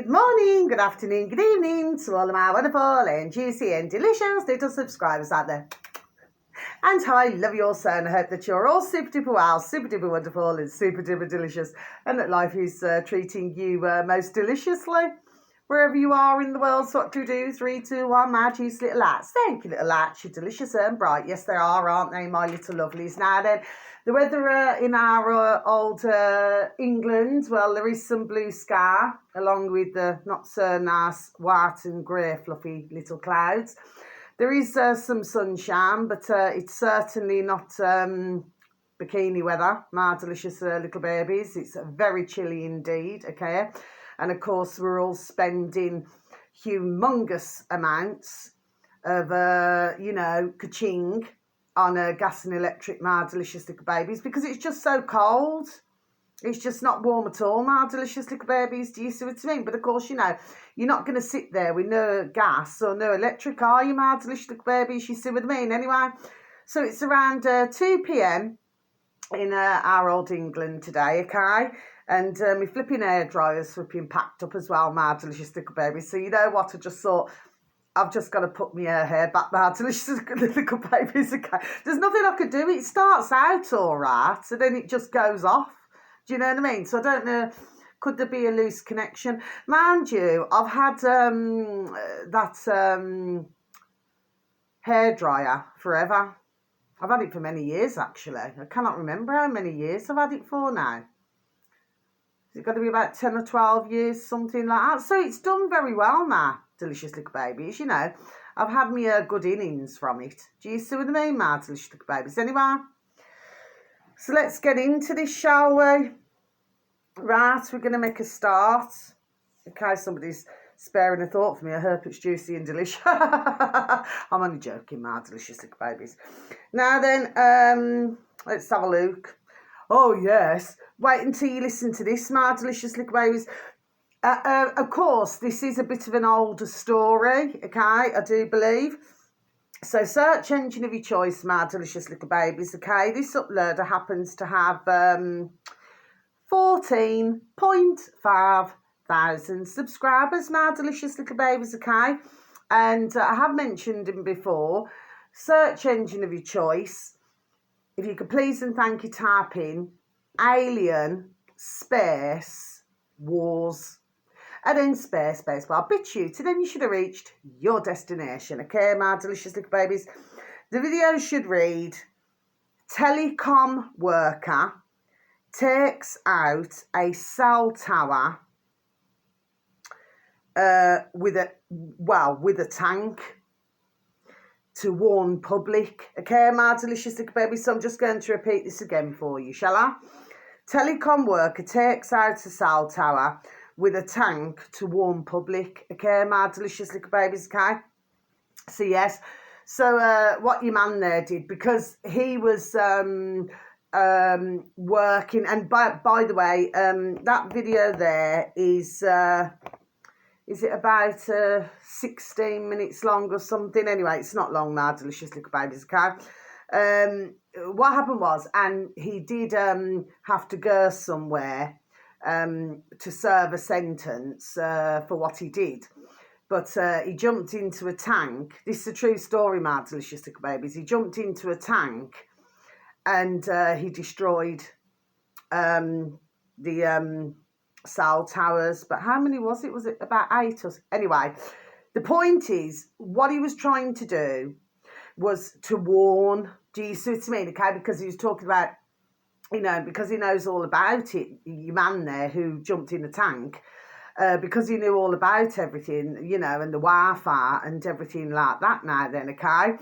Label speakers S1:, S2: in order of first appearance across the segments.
S1: Good morning, good afternoon, good evening to all of my wonderful and juicy and delicious little subscribers out there. And how I love you all so, and I hope that you're all super duper well, super duper wonderful and super duper delicious, and that life is treating you most deliciously. Wherever you are in the world, so what do you do? 3, 2, 1, my juicy little lights. Thank you, little lights. You're delicious and bright. Yes, they are, aren't they, my little lovelies? Now then, the weather in our old England, well, there is some blue sky, along with the not so nice white and grey fluffy little clouds. There is some sunshine, but it's certainly not bikini weather, my delicious little babies. It's very chilly indeed, okay? And of course, we're all spending humongous amounts of, ka-ching on gas and electric, my delicious little babies, because it's just so cold. It's just not warm at all, my delicious little babies. Do you see what I mean? But of course, you're not going to sit there with no gas or no electric, are you, my delicious little babies? You see what I mean? Anyway, so it's around 2 p.m. in our old England today, okay? And my flipping hairdryer's flipping packed up as well, my delicious little babies. So you know what? I just thought, I've just got to put my hair back, my delicious little babies, okay? There's nothing I could do. It starts out all right, and then it just goes off. Do you know what I mean? So I don't know, could there be a loose connection? Mind you, I've had that hairdryer forever. I've had it for many years, actually. I cannot remember how many years I've had it for now. It's got to be about 10 or 12 years, something like that. So it's done very well, my delicious little babies, I've had me a good innings from it. Do you see what I mean, my delicious little babies? Anyway, so let's get into this, shall we? Right, we're going to make a start. Okay, somebody's sparing a thought for me. I hope it's juicy and delicious. I'm only joking, my delicious little babies. Now then, let's have a look. Oh, yes. Wait until you listen to this, my delicious little babies. Of course, this is a bit of an older story, okay, I do believe. So, search engine of your choice, my delicious little babies, okay. This uploader happens to have 14.5 thousand subscribers, my delicious little babies, okay. And I have mentioned him before. Search engine of your choice. If you could please and thank you type in alien space wars and then space bar BitChute, and then you should have reached your destination, okay, my delicious little babies. The video should read: telecom worker takes out a cell tower with a tank to warn public. Okay, my delicious little baby. So I'm just going to repeat this again for you, shall I? Telecom worker takes out a cell tower with a tank to warn public. Okay, my delicious little babies, okay? So yes, so what your man there did, because he was working, and by the way, that video there is it about 16 minutes long or something? Anyway, it's not long, my delicious little babies, okay? What happened was, and he did have to go somewhere to serve a sentence for what he did. But he jumped into a tank. This is a true story, my delicious little babies. He jumped into a tank and he destroyed the cell towers. But how many was it? Was it about 8 or... Anyway, the point is, what he was trying to do was to warn... Do you see what I mean? Okay, because he was talking about, because he knows all about it, your man there who jumped in the tank, because he knew all about everything, and the Wi-Fi and everything like that now then, okay?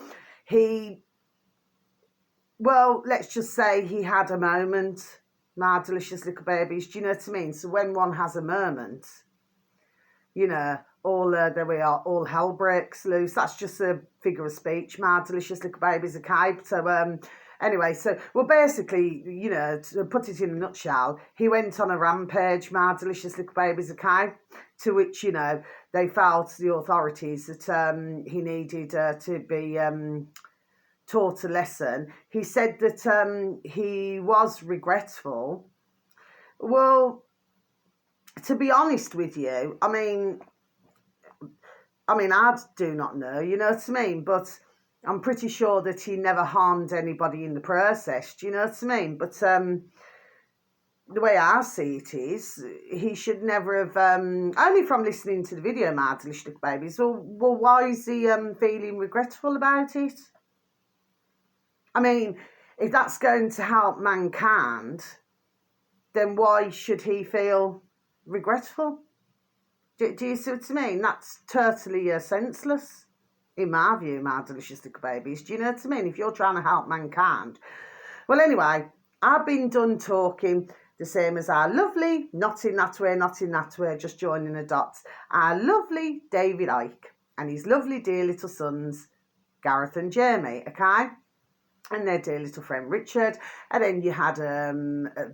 S1: Let's just say he had a moment, my delicious little babies. Do you know what I mean? So when one has a moment, all there we are, all hell breaks loose. That's just a figure of speech, my delicious little babies, okay? So anyway, basically, to put it in a nutshell, he went on a rampage, my delicious little babies, okay? To which, they felt, the authorities, that he needed to be taught a lesson. He said that he was regretful. Well, to be honest with you, I mean, I do not know, you know what I mean? But I'm pretty sure that he never harmed anybody in the process, do you know what I mean? But the way I see it is, he should never have, only from listening to the video, my delicious little babies, well, why is he feeling regretful about it? I mean, if that's going to help mankind, then why should he feel regretful? Do you see what I mean? That's totally senseless, in my view, my delicious little babies. Do you know what I mean? If you're trying to help mankind. Well, anyway, I've been done talking, the same as our lovely, not in that way, just joining the dots, our lovely David Icke and his lovely dear little sons, Gareth and Jamie, okay? And their dear little friend Richard. And then you had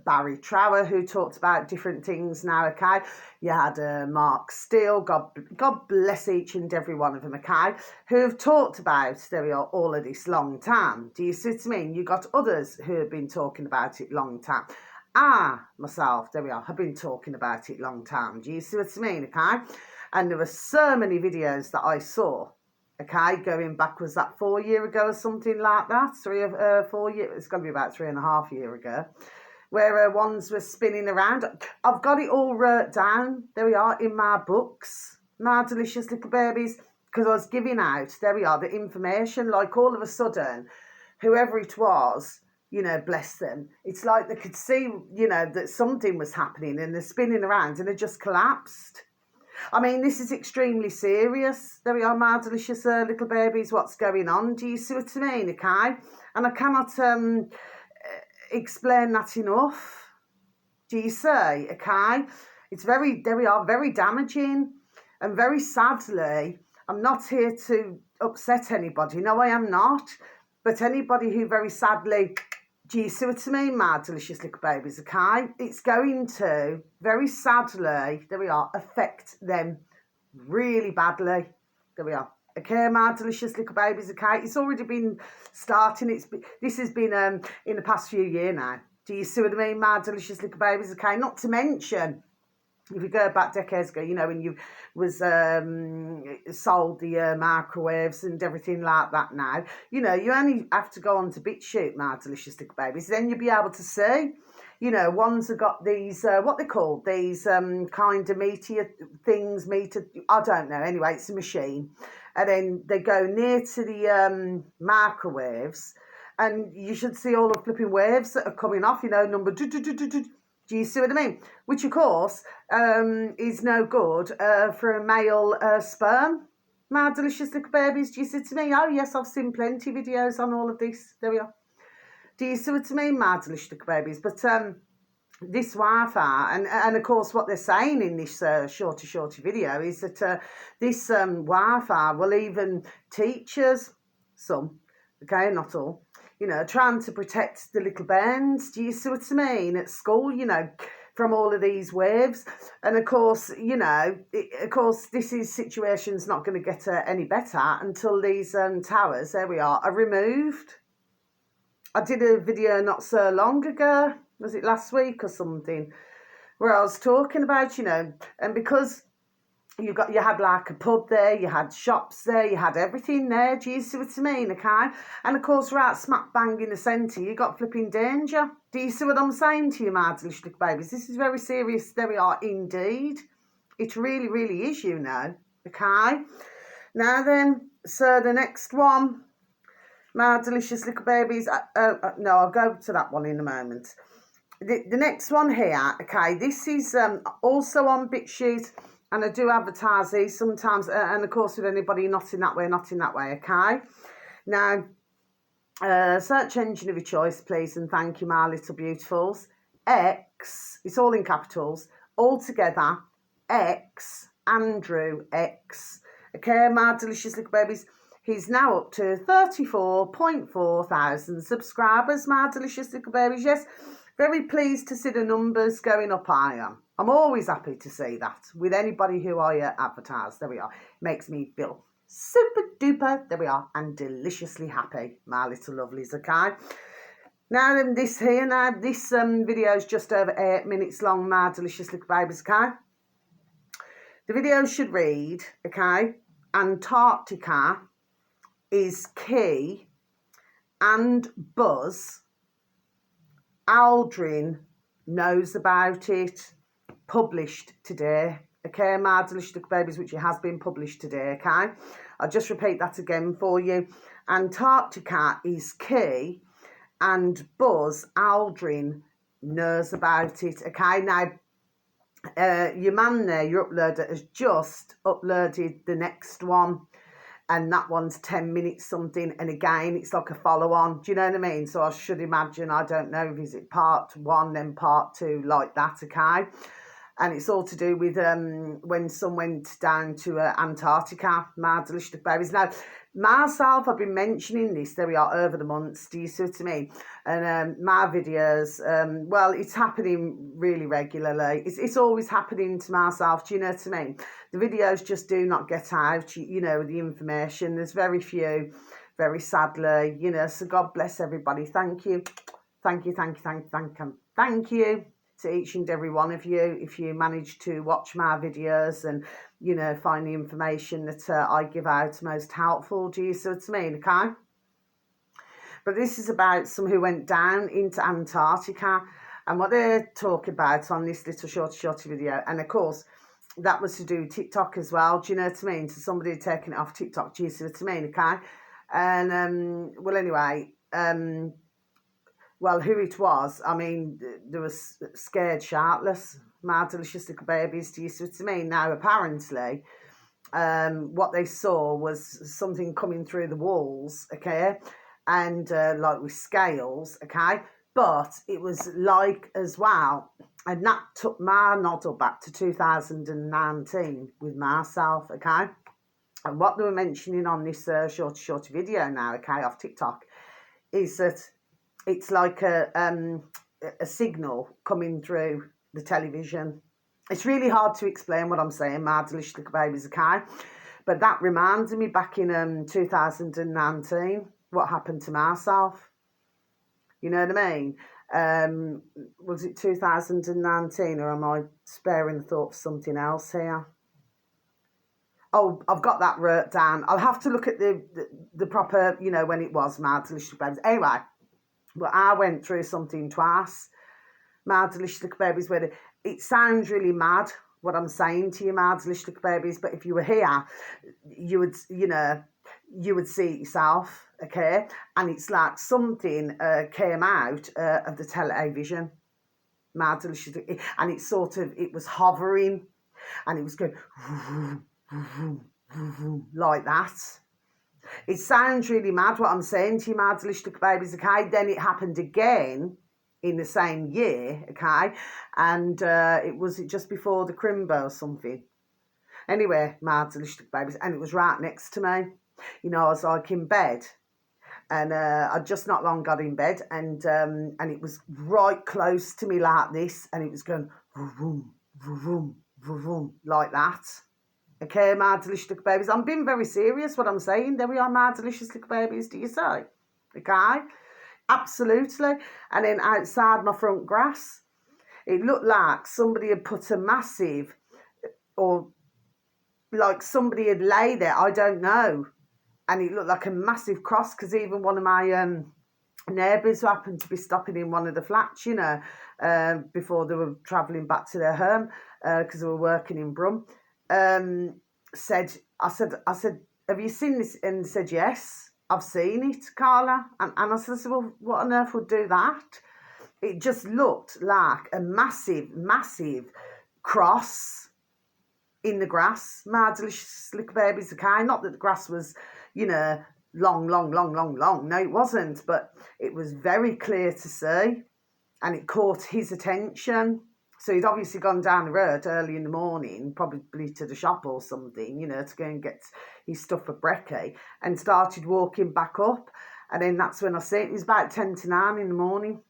S1: Barry Trower, who talked about different things now, okay? You had Mark Steele, God bless each and every one of them, okay? Who have talked about, there we are, all of this long time. Do you see what I mean? You got others who have been talking about it long time. Myself, there we are, have been talking about it long time. Do you see what I mean, okay? And there were so many videos that I saw, okay, going back, was that 4 years ago or something like that? 4 years, it's going to be about 3.5 years ago, where ones were spinning around. I've got it all wrote down, there we are, in my books, my delicious little babies, because I was giving out, there we are, the information, like all of a sudden, whoever it was, you know, bless them, it's like they could see, you know, that something was happening and they're spinning around and it just collapsed. I mean, this is extremely serious. There we are, my delicious little babies, what's going on? Do you see what I mean, okay? And I cannot explain that enough. Do you see, okay? It's very, there we are, very damaging. And very sadly, I'm not here to upset anybody. No, I am not. But anybody who very sadly, do you see what I mean, my delicious little babies, okay? It's going to, very sadly, there we are, affect them really badly. There we are. Okay, my delicious little babies, okay? It's already been starting. This has been in the past few years now. Do you see what I mean, my delicious little babies, okay? Not to mention, if you go back decades ago, you know, when you was sold the microwaves and everything like that now, you know, you only have to go on to BitChute, my delicious little babies, then you'll be able to see, you know, ones have got these, what they call, these kind of meter things, I don't know, anyway, it's a machine. And then they go near to the microwaves, and you should see all the flipping waves that are coming off, you know, number do you see what I mean? Which, of course, is no good for a male sperm. My delicious little babies, do you see what I mean? Oh, yes, I've seen plenty of videos on all of this. There we are. Do you see what I mean, my delicious little babies? But this Wi-Fi, and of course, what they're saying in this shorty video is that this Wi-Fi will even teachers, some, okay, not all, you know, trying to protect the little bands, do you see what I mean, at school, you know, from all of these waves. And of course, you know, this situation's not going to get any better until these towers, there we are removed. I did a video not so long ago, was it last week or something, where I was talking about, you know, and because you had like a pub there, you had shops there, you had everything there, do you see what I mean, okay? And of course, right smack bang in the centre, you got flipping danger. Do you see what I'm saying to you, my delicious little babies? This is very serious, there we are, indeed. It really, really is, you know, okay? Now then, so the next one, my delicious little babies, no, I'll go to that one in a moment. The next one here, okay, this is also on BitChute, and I do advertise these sometimes, and of course with anybody not in that way, okay? Now, search engine of your choice, please, and thank you, my little beautifuls. X, it's all in capitals, all together, X, Andrew X. Okay, my delicious little babies. He's now up to 34.4 thousand subscribers, my delicious little babies. Yes, very pleased to see the numbers going up, I am. I'm always happy to see that with anybody who I advertise. There we are. Makes me feel super duper, there we are, and deliciously happy, my little lovelies, okay? Now then, this video is just over 8 minutes long, my delicious little babies, okay? The video should read, okay, Antarctica is key and Buzz Aldrin knows about it. Published today, okay, my delicious little babies, which it has been published today, okay. I'll just repeat that again for you. Antarctica is key and Buzz Aldrin knows about it, okay. Now, your man there, your uploader, has just uploaded the next one, and that one's 10 minutes something, and again it's like a follow-on, do you know what I mean? So I should imagine, I don't know, if is it part 1 then part 2, like that, okay. And it's all to do with when some went down to Antarctica, my delicious babies. Now, myself, I've been mentioning this, there we are, over the months, do you see what I mean? And my videos, well, it's happening really regularly. It's always happening to myself, do you know what I mean? The videos just do not get out, you know, the information. There's very few, very sadly, you know, so God bless everybody. Thank you. Thank you, thank you, thank you, thank you. Thank you to each and every one of you if you manage to watch my videos and, you know, find the information that I give out most helpful. Do you see what I mean? Okay. But this is about some who went down into Antarctica and what they're talking about on this little shorty video. And of course, that was to do with TikTok as well. Do you know what I mean? So somebody had taken it off TikTok. Do you see what I mean? Okay. And well, anyway, well, who it was, I mean, there was scared shitless, my delicious little babies, do you see what I mean? Now, apparently, what they saw was something coming through the walls, okay, and like with scales, okay, but it was like as well, and that took my noddle back to 2019 with myself, okay, and what they were mentioning on this short video now, okay, off TikTok, is that it's like a signal coming through the television. It's really hard to explain what I'm saying, my delicious little babies, okay? But that reminded me back in 2019, what happened to myself. You know what I mean? Was it 2019, or am I sparing the thought for something else here? Oh, I've got that wrote down. I'll have to look at the proper, you know, when it was, my delicious babies. Anyway, but I went through something twice, my delicious little babies, where it sounds really mad what I'm saying to you, my delicious little babies, but if you were here, you would, you know, you would see it yourself, okay? And it's like something came out of the television, my delicious, and it sort of, it was hovering, and it was going like that. It sounds really mad what I'm saying to you, my delicious little babies, okay? Then it happened again in the same year, okay? And it was just before the Crimbo or something. Anyway, my delicious little babies, and it was right next to me. You know, I was like in bed, and I'd just not long got in bed, and it was right close to me like this, and it was going vroom, vroom, vroom, like that. Okay, my delicious little babies. I'm being very serious what I'm saying. There we are, my delicious little babies, do you say? Okay? Absolutely. And then outside my front grass, it looked like somebody had put a massive, or like somebody had laid there, I don't know. And it looked like a massive cross, because even one of my neighbours who happened to be stopping in one of the flats, you know, before they were travelling back to their home, because they were working in Brum, said, I said, have you seen this? And said, yes, I've seen it, Carla. And I said, well, what on earth would do that? It just looked like a massive, massive cross in the grass. My delicious little babies, okay? Not that the grass was, you know, long. No, it wasn't. But it was very clear to see. And it caught his attention. So he'd obviously gone down the road early in the morning, probably to the shop or something, you know, to go and get his stuff for brekkie, and started walking back up. And then that's when I see it. It was about 10 to 9 in the morning.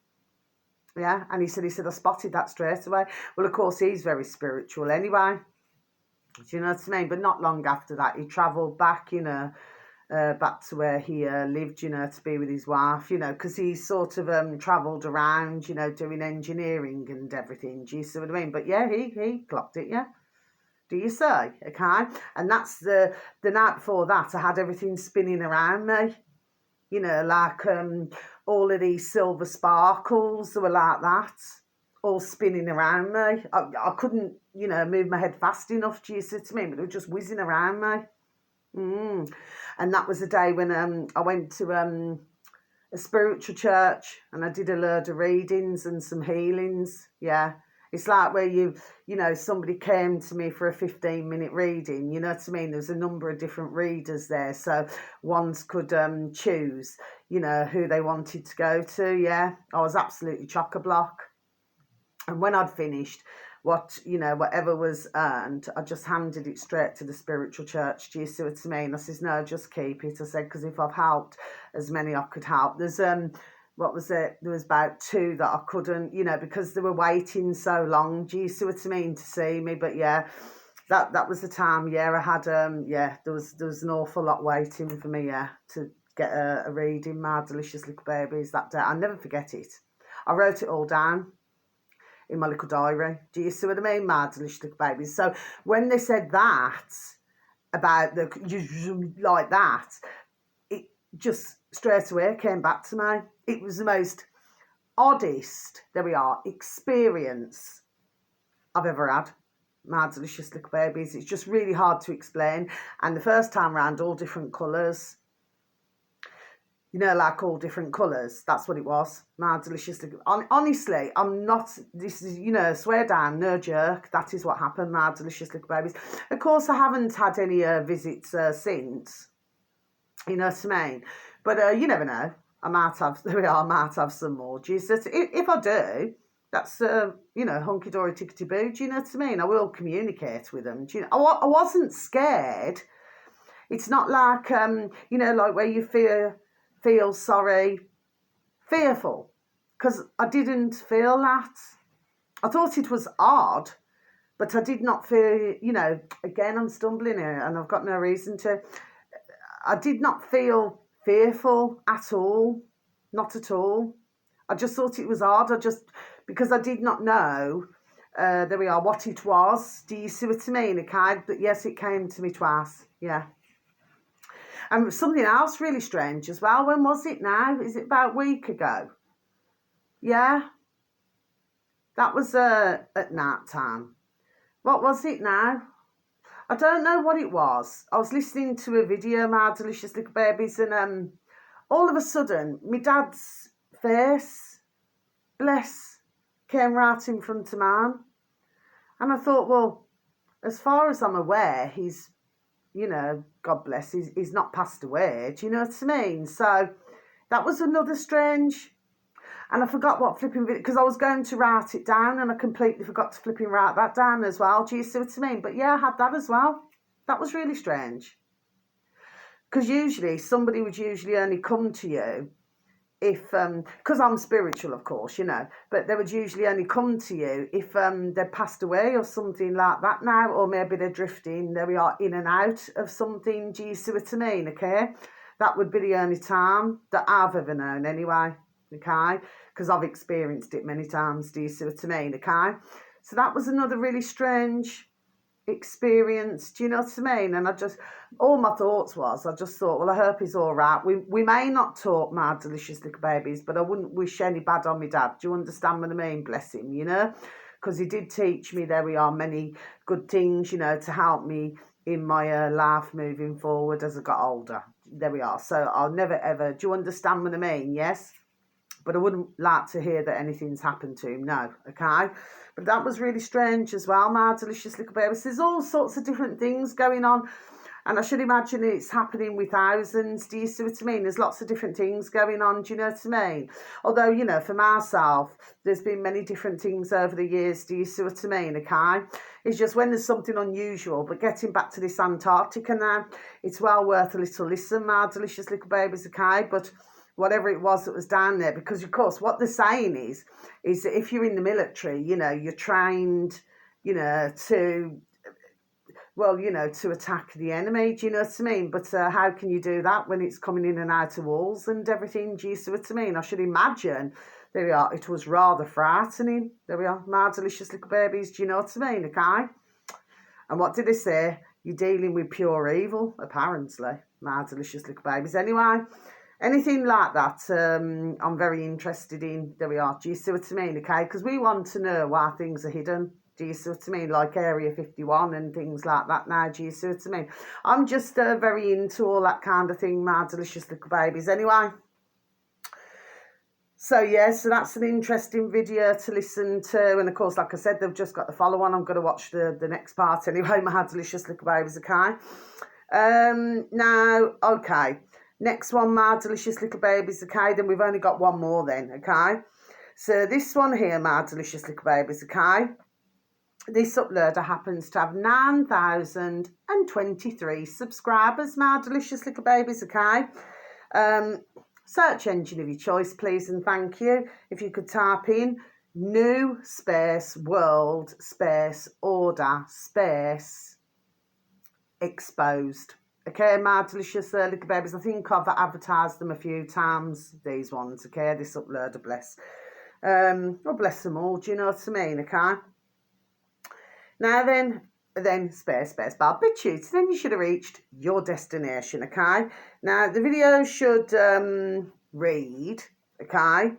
S1: Yeah, and he said, I spotted that straight away. Well, of course, he's very spiritual anyway. Do you know what I mean? But not long after that, he travelled back, you know, back to where he lived, you know, to be with his wife, you know, because he sort of travelled around, you know, doing engineering and everything. Do you see what I mean? But yeah, he clocked it, yeah. Do you see? Okay, and that's the night before that. I had everything spinning around me. You know, like all of these silver sparkles that were like that, all spinning around me. I couldn't, you know, move my head fast enough. Do you see what I mean? But they were just whizzing around me. And that was the day when I went to a spiritual church and I did a load of readings and some healings. Yeah. It's like where you know, somebody came to me for a 15-minute reading, you know what I mean? There's a number of different readers there. So ones could choose, you know, who they wanted to go to. Yeah. I was absolutely chock-a-block. And when I'd finished, whatever was earned, I just handed it straight to the spiritual church. Do you see what I mean? I says, no, just keep it. I said, because if I've helped as many I could help. There's what was it? There was about 2 that I couldn't, you know, because they were waiting so long. Do you see what I mean, to see me? But yeah, that was the time. Yeah, I had there was an awful lot waiting for me. Yeah, to get a reading. My Delicious Little Babies that day. I'll never forget it. I wrote it all down in my little diary. Do you see what I mean? My Delicious Little Babies. So when they said that about like that, it just straight away came back to me. It was the most oddest, there we are, experience I've ever had. My Delicious Little Babies. It's just really hard to explain. And the first time round, all different colours. You know, like all different colours. That's what it was. My Delicious Little... Honestly, I'm not... This is, you know, swear down, no jerk. That is what happened, My Delicious Little Babies. Of course, I haven't had any visits since. You know what I mean? But you never know. I might have... There we are, I might have some more. Jesus, if I do, that's, you know, hunky-dory tickety-boo. Do you know what I mean? I will communicate with them. Do you know? I wasn't scared. It's not like, you know, like where you feel sorry, fearful, because I didn't feel that. I thought it was odd, but I did not feel, you know, again, I'm stumbling here and I've got no reason to. I did not feel fearful at all, not at all. I just thought it was odd. Because I did not know, there we are, what it was. Do you see what I mean? Okay, but yes, it came to me twice, yeah. And something else really strange as well. When was it now? Is it about a week ago? Yeah. That was at night time. What was it now? I don't know what it was. I was listening to a video, My Delicious Little Babies, and all of a sudden, my dad's face, bless, came right in front of mine. And I thought, well, as far as I'm aware, he's, you know, God bless, he's not passed away. Do you know what I mean? So that was another strange. And I forgot what flipping video, because I was going to write it down and I completely forgot to flipping write that down as well. Do you see what I mean? But yeah, I had that as well. That was really strange. Because usually somebody would usually only come to you if, because I'm spiritual, of course, you know, but they would usually only come to you if they'd passed away or something like that now, or maybe they're drifting, there we are, in and out of something. Do you see what I mean? Okay, that would be the only time that I've ever known anyway. Okay, because I've experienced it many times. Do you see what I mean? Okay, so that was another really strange experience. Do you know what I mean? And all my thoughts was, I just thought, well, I hope he's all right. We may not talk, My Delicious Little Babies, but I wouldn't wish any bad on my dad. Do you understand what I mean? Bless him, you know, because he did teach me, there we are, many good things, you know, to help me in my life moving forward as I got older. There we are. So I'll never ever, do you understand what I mean? Yes. But I wouldn't like to hear that anything's happened to him, no, okay? But that was really strange as well, My Delicious Little Babies. There's all sorts of different things going on, and I should imagine it's happening with thousands. Do you see what I mean? There's lots of different things going on, do you know what I mean? Although, you know, for myself, there's been many different things over the years, do you see what I mean, okay? It's just when there's something unusual, but getting back to this Antarctica now, it's well worth a little listen, My Delicious Little Babies, okay? But whatever it was that was down there, because of course what they're saying is that if you're in the military, you know, you're trained, you know, to, well, you know, to attack the enemy, do you know what I mean? But how can you do that when it's coming in and out of walls and everything? Do you see what I mean? I should imagine, there we are, it was rather frightening. There we are, My Delicious Little Babies, do you know what I mean, okay? And what did they say? You're dealing with pure evil, apparently. My delicious little babies. Anyway, anything like that, I'm very interested in. There we are. Do you see what I mean? Okay, because we want to know why things are hidden. Do you see what I mean? Like Area 51 and things like that now. Do you see what I mean? I'm just very into all that kind of thing, my delicious little babies. Anyway. So, yeah, so that's an interesting video to listen to. And, of course, like I said, they've just got the follow-on. I'm going to watch the next part anyway, my delicious little babies, okay? Now, okay, next one, my delicious little babies, okay? Then we've only got one more then, okay? So this one here, my delicious little babies, okay? This uploader happens to have 9,023 subscribers, my delicious little babies, okay? Search engine of your choice, please, and thank you. If you could type in new space world space order space exposed. Okay, my delicious little babies. I think I've advertised them a few times, these ones, okay? This uploader, bless. Oh, bless them all, do you know what I mean, okay? Now then space bar BitChute, then you should have reached your destination, okay? Now, the video should read, okay,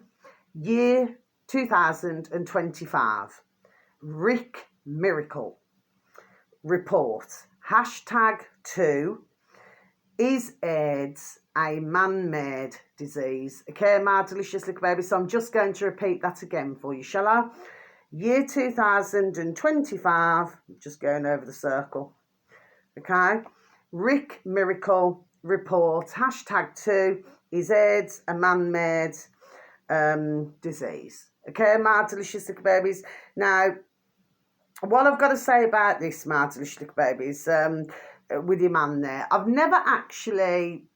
S1: year 2025, Rick Miracle report, #2, is AIDS a man-made disease? Okay, my delicious little baby, so I'm just going to repeat that again for you, shall I? Year 2025, just going over the circle, okay? Rick Miracle report, #2, is AIDS a man-made disease? Okay, my delicious little babies. Now, what I've got to say about this, my delicious little babies, with your man there, I've never actually...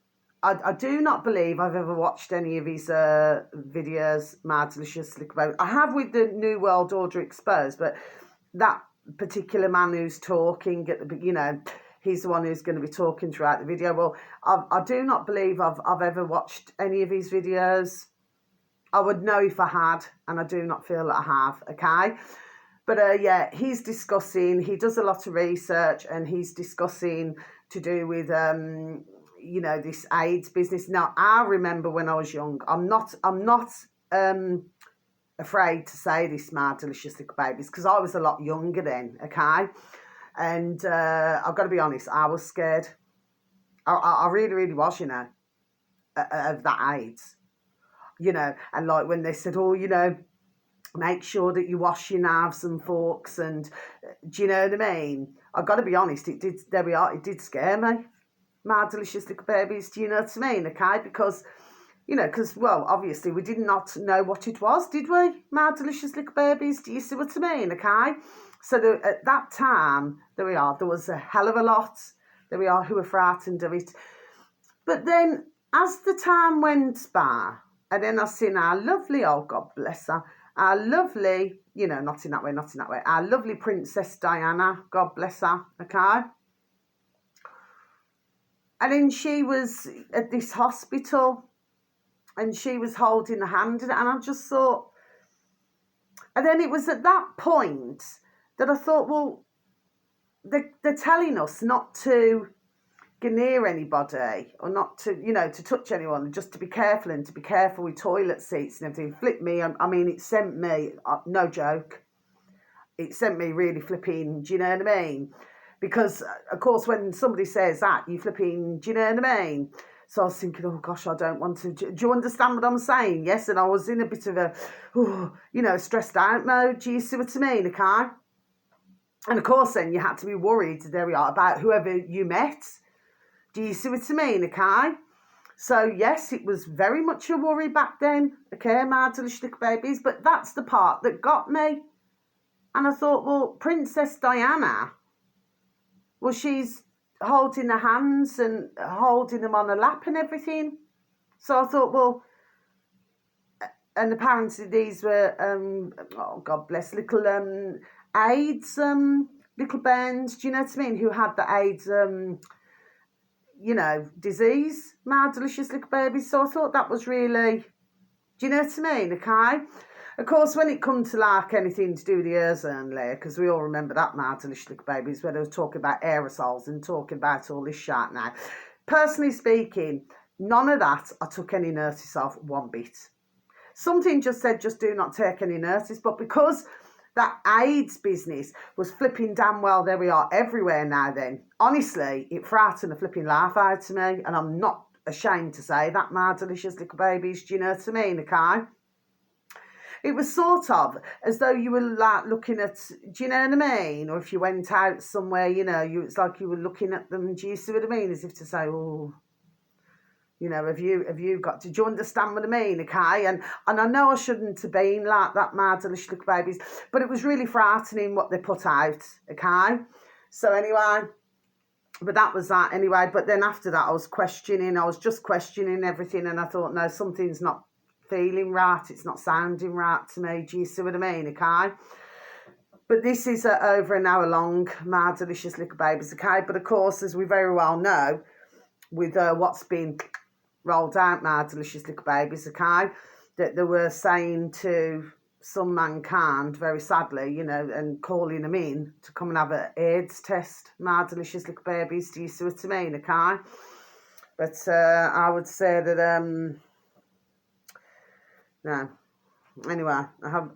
S1: I do not believe I've ever watched any of his videos, my delicious little baby. I have with the New World Order Exposed, but that particular man who's talking, you know, he's the one who's going to be talking throughout the video. Well, I do not believe I've ever watched any of his videos. I would know if I had, and I do not feel that I have, okay? But yeah, he's discussing, he does a lot of research, and he's discussing to do with... you know, this AIDS business. Now, I remember when I was young, I'm not afraid to say this, my delicious little babies, because I was a lot younger then, okay? And I've got to be honest, I was scared. I really, really was, you know, of that AIDS. You know, and like when they said, oh, you know, make sure that you wash your knives and forks, and do you know what I mean? I've got to be honest, it did scare me. My delicious little babies, do you know what I mean, okay? Because, you know, well, obviously we did not know what it was, did we? My delicious little babies, do you see what I mean, okay? So at that time, there we are, there was a hell of a lot, there we are, who were frightened of it. But then, as the time went by, and then I seen our lovely, oh, God bless her, our lovely, you know, not in that way, our lovely Princess Diana, God bless her, okay? And then she was at this hospital, and she was holding the hand, and I just thought... And then it was at that point that I thought, well, they're telling us not to get near anybody, or not to, you know, to touch anyone, just to be careful, and to be careful with toilet seats and everything. Flip me, I mean, it sent me, no joke, it sent me really flipping, do you know what I mean? Because, of course, when somebody says that, you flipping, do you know what I mean? So I was thinking, oh, gosh, I don't want to... Do you understand what I'm saying? Yes, and I was in a bit of a, you know, stressed out mode. Do you see what I mean, okay? And, of course, then you had to be worried, there we are, about whoever you met. Do you see what I mean, okay? So, yes, it was very much a worry back then, okay, my delicious little babies. But that's the part that got me. And I thought, well, Princess Diana... Well, she's holding the hands and holding them on her lap and everything. So I thought, well, and apparently these were, oh, God bless, little AIDS, little bands, do you know what I mean, who had the AIDS, you know, disease, my delicious little babies. So I thought that was really, do you know what I mean, okay? Of course, when it comes to like anything to do with the ozone layer, because we all remember that, my delicious little babies, where they were talking about aerosols and talking about all this shit now. Personally speaking, none of that I took any notice of one bit. Something just said, just do not take any notice, but because that AIDS business was flipping damn well, there we are, everywhere now then. Honestly, it frightened the flipping laugh out to me, and I'm not ashamed to say that, my delicious little babies, do you know what I mean, okay? It was sort of as though you were like looking at, do you know what I mean? Or if you went out somewhere, you know, it's like you were looking at them, do you see what I mean? As if to say, oh, you know, have you got, did you understand what I mean, okay? And I know I shouldn't have been like that, my delicious little babies, but it was really frightening what they put out, okay? So anyway, but that was that anyway. But then after that, I was just questioning everything, and I thought, no, something's not feeling right, it's not sounding right to me, do you see what I mean, okay? But this is over an hour long, my delicious little babies, okay? But of course, as we very well know, with what's been rolled out, my delicious little babies, okay, that they were saying to some mankind, very sadly, you know, and calling them in to come and have an AIDS test, my delicious little babies, do you see what I mean, okay? But I would say that, no. Anyway, I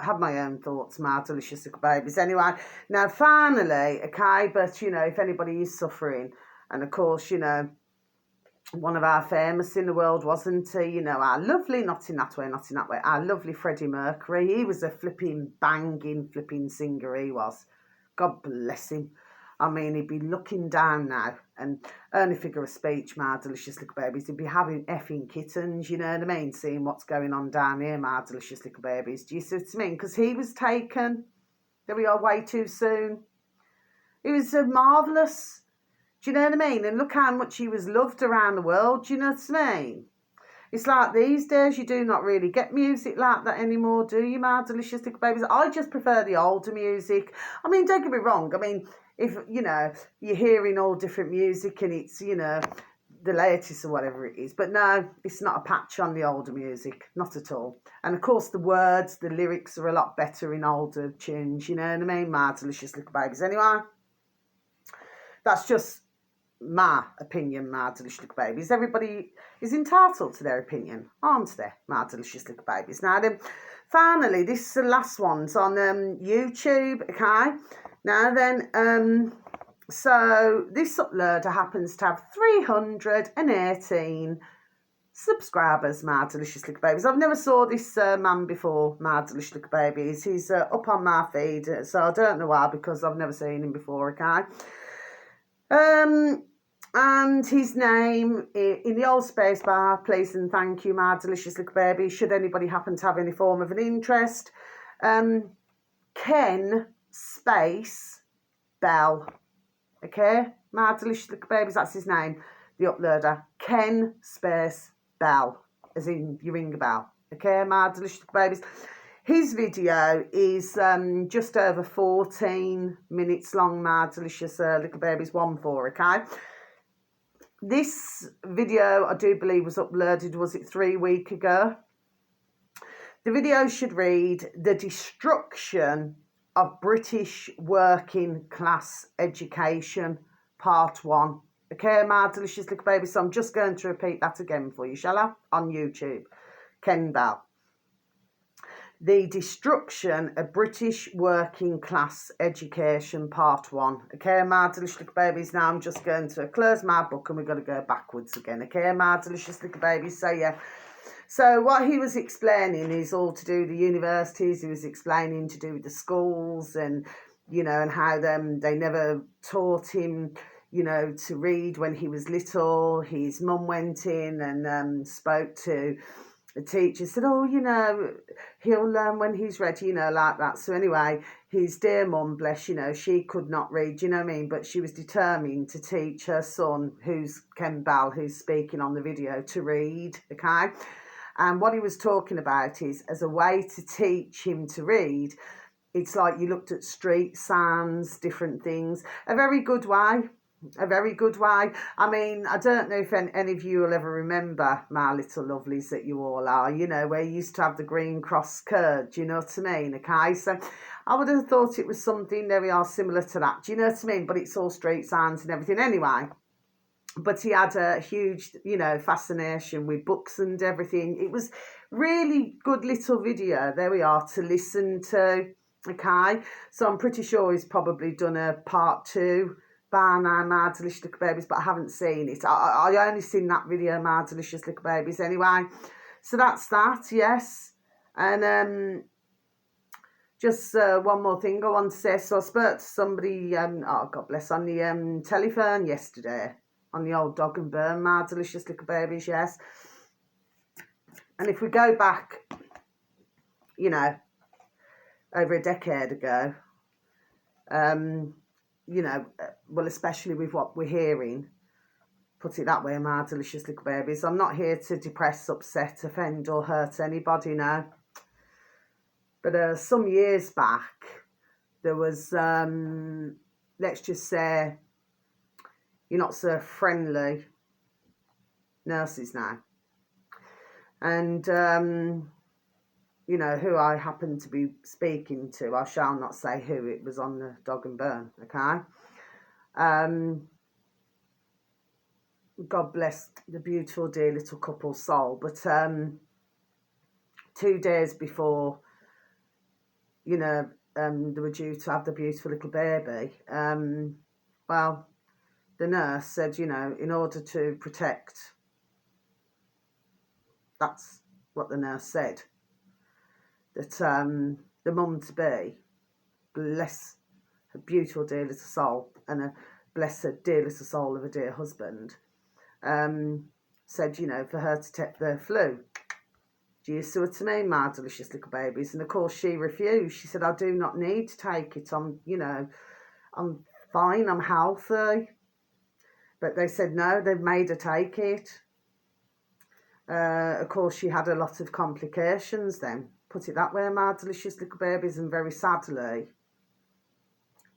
S1: have my own thoughts, my delicious little babies. Anyway, now finally, okay, but, you know, if anybody is suffering, and of course, you know, one of our famous in the world, wasn't he? You know, our lovely, not in that way, our lovely Freddie Mercury. He was a flipping, banging, flipping singer, he was. God bless him. I mean, he'd be looking down now, and only figure of speech, my delicious little babies, he'd be having effing kittens, you know what I mean, seeing what's going on down here, my delicious little babies. Do you see what I mean? Because he was taken, there we are, way too soon. He was marvellous, do you know what I mean? And look how much he was loved around the world, do you know what I mean? It's like these days, you do not really get music like that anymore, do you, my delicious little babies? I just prefer the older music. I mean, don't get me wrong, I mean, if, you know, you're hearing all different music and it's, you know, the latest or whatever it is. But no, it's not a patch on the older music, not at all. And of course, the words, the lyrics are a lot better in older tunes, you know what I mean? My delicious little babies. Anyway, that's just my opinion, my delicious little babies. Everybody is entitled to their opinion, aren't they, my delicious little babies? Now then, finally, this is the last one's on YouTube, okay? Now then, so this uploader happens to have 318 subscribers, my delicious little babies. I've never saw this man before, my delicious little babies. He's up on my feed, so I don't know why, because I've never seen him before, okay? And his name, in the old space bar, please and thank you, my delicious little baby, should anybody happen to have any form of an interest, Ken Space Bell, okay, my delicious little babies, that's his name, the uploader, Ken Space Bell, as in you ring a bell, okay, my delicious little babies. His video is just over 14 minutes long, my delicious little babies, 1-4, okay. This video, I do believe, was uploaded, was it 3 weeks ago? The video should read, The Destruction of British Working Class Education, Part 1. Okay, my delicious little baby, so I'm just going to repeat that again for you, shall I? On YouTube, Ken Bell. The Destruction of British Working Class Education, Part 1. Okay, my delicious little babies, now I'm just going to close my book and we've got to go backwards again. Okay, my delicious little babies, so yeah. So what he was explaining is all to do with the universities. He was explaining to do with the schools and, you know, and how they never taught him, you know, to read when he was little. His mum went in and spoke to the teacher, said, oh, you know, he'll learn when he's ready, you know, like that. So anyway, his dear mum, bless, you know, she could not read, you know what I mean? But she was determined to teach her son, who's Ken Bell, who's speaking on the video, to read, okay? And what he was talking about is, as a way to teach him to read, it's like you looked at street signs, different things. A very good way, a very good way. I mean, I don't know if any of you will ever remember My Little Lovelies that you all are, you know, where you used to have the green cross curd, do you know what I mean? Okay, so I would have thought it was something very similar to that, do you know what I mean? But it's all street signs and everything anyway. But he had a huge, you know, fascination with books and everything. It was really good little video, there we are, to listen to, okay? So I'm pretty sure he's probably done a part 2 by now, My Delicious Little Babies, but I haven't seen it. I only seen that video, My Delicious Little Babies, anyway. So that's that, yes. And just one more thing I want to say. So I spoke to somebody, oh God bless, on the telephone yesterday, on the old Dog and Bone, My Delicious Little Babies, yes. And if we go back, you know, over a decade ago, you know, well, especially with what we're hearing, put it that way, My Delicious Little Babies. I'm not here to depress, upset, offend or hurt anybody, no. But some years back, there was, let's just say, you're not so friendly nurses now. And, you know, who I happened to be speaking to, I shall not say who, it was on the Dog and Bone, okay? God bless the beautiful, dear little couple's soul. But 2 days before, you know, they were due to have the beautiful little baby, well, the nurse said, you know, in order to protect, that's what the nurse said, that the mum-to-be, bless her beautiful dear little soul, and bless her dear little soul of a dear husband, said, you know, for her to take the flu. Do you see what I mean, My Delicious Little Babies? And of course she refused. She said, I do not need to take it. I'm, you know, I'm fine, I'm healthy. But they said no, they've made her take it. Of course, she had a lot of complications then. Put it that way, My Delicious Little Babies, and very sadly,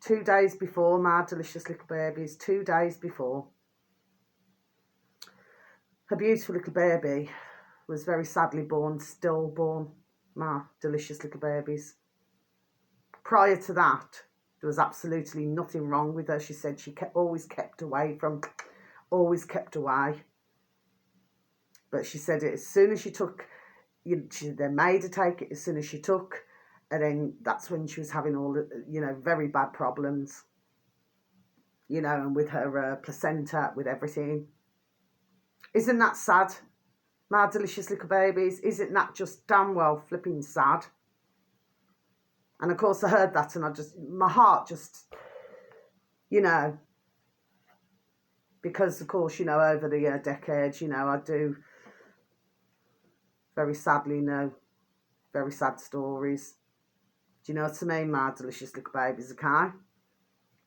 S1: 2 days before, My Delicious Little Babies, 2 days before, her beautiful little baby was very sadly born, stillborn, My Delicious Little Babies. Prior to that, there was absolutely nothing wrong with her. She said she always kept away. But she said it as soon as she took, they made her take it as soon as she took, and then that's when she was having all the, you know, very bad problems, you know, and with her placenta, with everything. Isn't that sad, My Delicious Little Babies? Isn't that just damn well flipping sad? And of course I heard that and my heart just, you know, because of course, you know, over the decades, you know, I do very sadly know very sad stories. Do you know what I mean, My Delicious Little Babies, okay?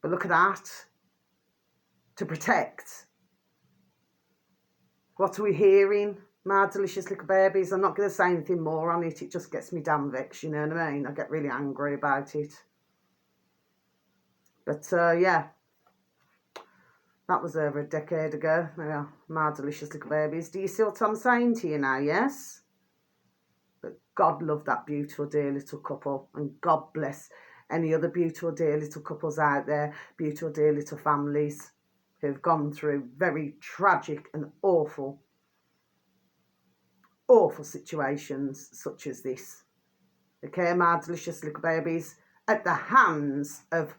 S1: But look at that. To protect. What are we hearing, My Delicious Little Babies? I'm not going to say anything more on it. It just gets me damn vexed, you know what I mean? I get really angry about it. But, yeah. That was over a decade ago. There we are, My Delicious Little Babies. Do you see what I'm saying to you now, yes? But God love that beautiful, dear little couple. And God bless any other beautiful, dear little couples out there. Beautiful, dear little families who've gone through very tragic and awful situations such as this. Okay, My Delicious Little Babies, at the hands of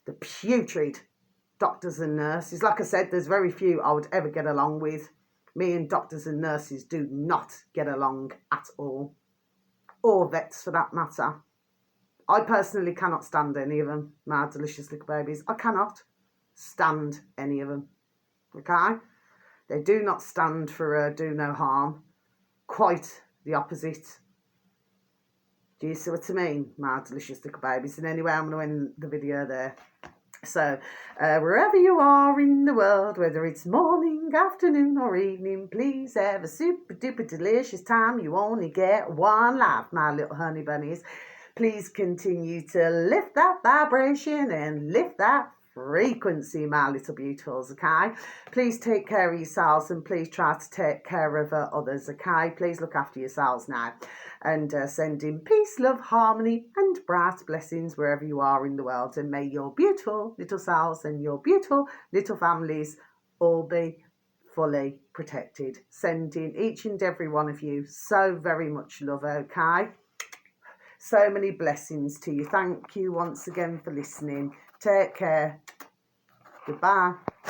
S1: the putrid doctors and nurses. Like I said, there's very few I would ever get along with. Me and doctors and nurses do not get along at all. Or vets for that matter. I personally cannot stand any of them, My Delicious Little Babies. I cannot stand any of them. Okay? They do not stand for do no harm. Quite the opposite. Do you see what I mean, My Delicious Little Babies? And anyway, I'm going to end the video there. So, wherever you are in the world, whether it's morning, afternoon or evening, please have a super duper delicious time. You only get one life, my little honey bunnies. Please continue to lift that vibration and lift that frequency, my little beautifuls, okay? Please take care of yourselves and please try to take care of others, okay? Please look after yourselves now. And send in peace, love, harmony and bright blessings wherever you are in the world. And may your beautiful little selves and your beautiful little families all be fully protected. Sending each and every one of you so very much love, okay? So many blessings to you. Thank you once again for listening. Take care. Goodbye.